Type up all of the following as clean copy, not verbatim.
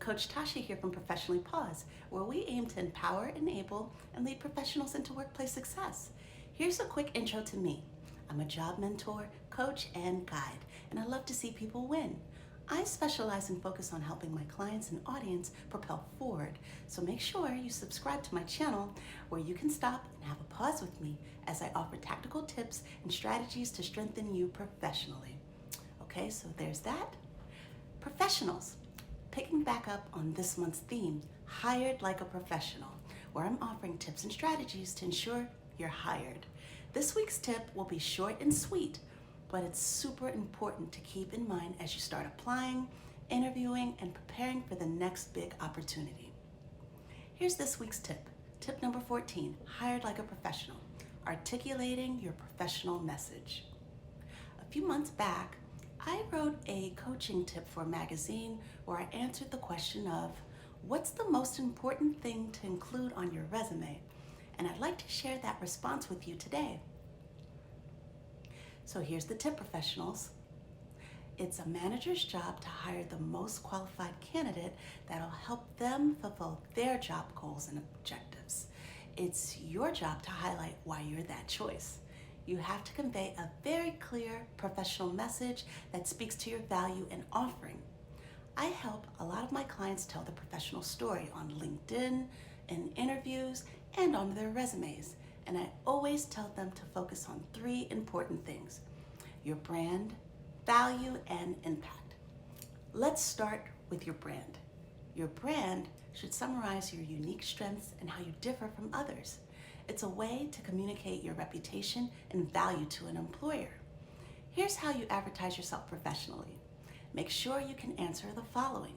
Coach Tasha here from Professionally Pause, where we aim to empower, enable, and lead professionals into workplace success. Here's a quick intro to me. I'm a job mentor, coach, and guide, and I love to see people win. I specialize and focus on helping my clients and audience propel forward, so make sure you subscribe to my channel where you can stop and have a pause with me as I offer tactical tips and strategies to strengthen you professionally. Okay, so there's that. Professionals. Picking back up on this month's theme, Hired Like a Professional, where I'm offering tips and strategies to ensure you're hired. This week's tip will be short and sweet, but it's super important to keep in mind as you start applying, interviewing, and preparing for the next big opportunity. Here's this week's tip. Tip number 14, Hired Like a Professional, articulating your professional message. A few months back, I wrote a coaching tip for a magazine where I answered the question of, what's the most important thing to include on your resume? And I'd like to share that response with you today. So here's the tip, professionals. It's a manager's job to hire the most qualified candidate that'll help them fulfill their job goals and objectives. It's your job to highlight why you're that choice. You have to convey a very clear professional message that speaks to your value and offering. I help a lot of my clients tell the professional story on LinkedIn, in interviews, and on their resumes. And I always tell them to focus on 3 important things: your brand, value, and impact. Let's start with your brand. Your brand should summarize your unique strengths and how you differ from others. It's a way to communicate your reputation and value to an employer. Here's how you advertise yourself professionally. Make sure you can answer the following: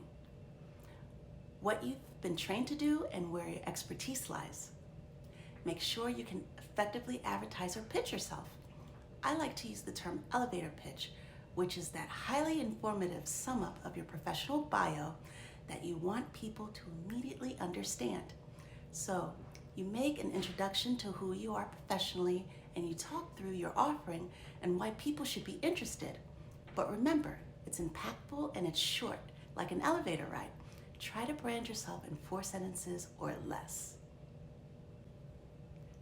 what you've been trained to do and where your expertise lies. Make sure you can effectively advertise or pitch yourself. I like to use the term elevator pitch, which is that highly informative sum up of your professional bio that you want people to immediately understand. So you make an introduction to who you are professionally, and you talk through your offering and why people should be interested. But remember, it's impactful and it's short, like an elevator ride. Try to brand yourself in 4 sentences or less.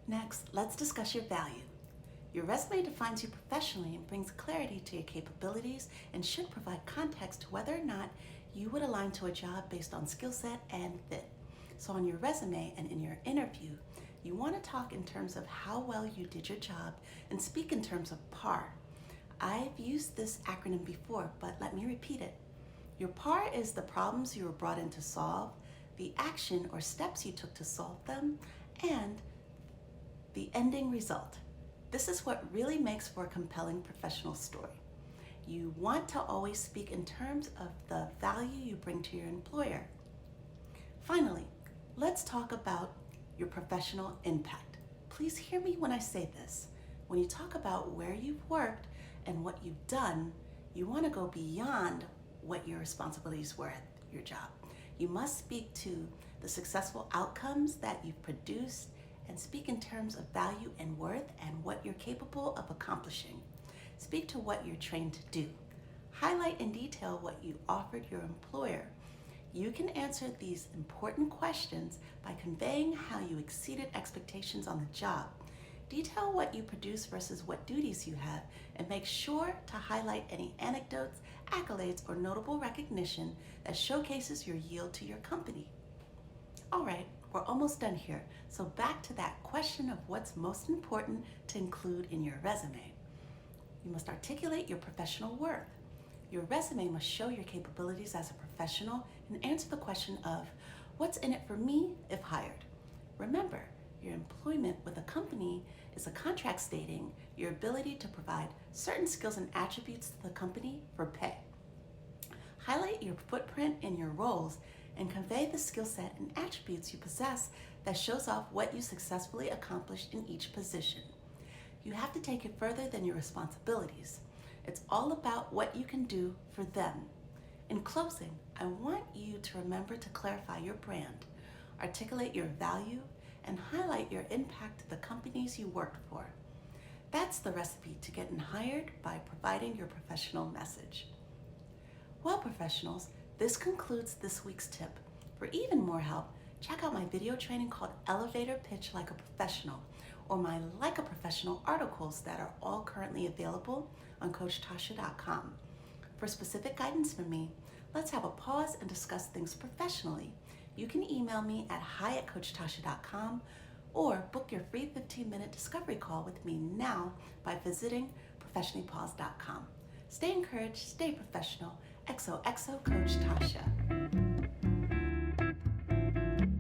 Next, let's discuss your value. Your resume defines you professionally and brings clarity to your capabilities and should provide context to whether or not you would align to a job based on skill set and fit. So on your resume and in your interview, you want to talk in terms of how well you did your job and speak in terms of PAR. I've used this acronym before, but let me repeat it. Your PAR is the problems you were brought in to solve, the action or steps you took to solve them, and the ending result. This is what really makes for a compelling professional story. You want to always speak in terms of the value you bring to your employer. Finally, let's talk about your professional impact. Please hear me when I say this. When you talk about where you've worked and what you've done, you want to go beyond what your responsibilities were at your job. You must speak to the successful outcomes that you've produced and speak in terms of value and worth and what you're capable of accomplishing. Speak to what you're trained to do. Highlight in detail what you offered your employer. You can answer these important questions by conveying how you exceeded expectations on the job. Detail what you produce versus what duties you have, and make sure to highlight any anecdotes, accolades, or notable recognition that showcases your yield to your company. All right, we're almost done here. So back to that question of what's most important to include in your resume. You must articulate your professional worth. Your resume must show your capabilities as a professional and answer the question of, what's in it for me if hired? Remember, your employment with a company is a contract stating your ability to provide certain skills and attributes to the company for pay. Highlight your footprint in your roles and convey the skill set and attributes you possess that shows off what you successfully accomplished in each position. You have to take it further than your responsibilities. It's all about what you can do for them. In closing, I want you to remember to clarify your brand, articulate your value, and highlight your impact to the companies you worked for. That's the recipe to getting hired by providing your professional message. Well, professionals, This concludes this week's tip. For even more help, check out my video training called Elevator Pitch Like a Professional, or my Like a Professional articles that are all currently available on CoachTysha.com. For specific guidance from me, let's have a pause and discuss things professionally. You can email me at hi@CoachTysha.com or book your free 15-minute discovery call with me now by visiting professionallypause.com. Stay encouraged, stay professional. XoXo Coach Tysha.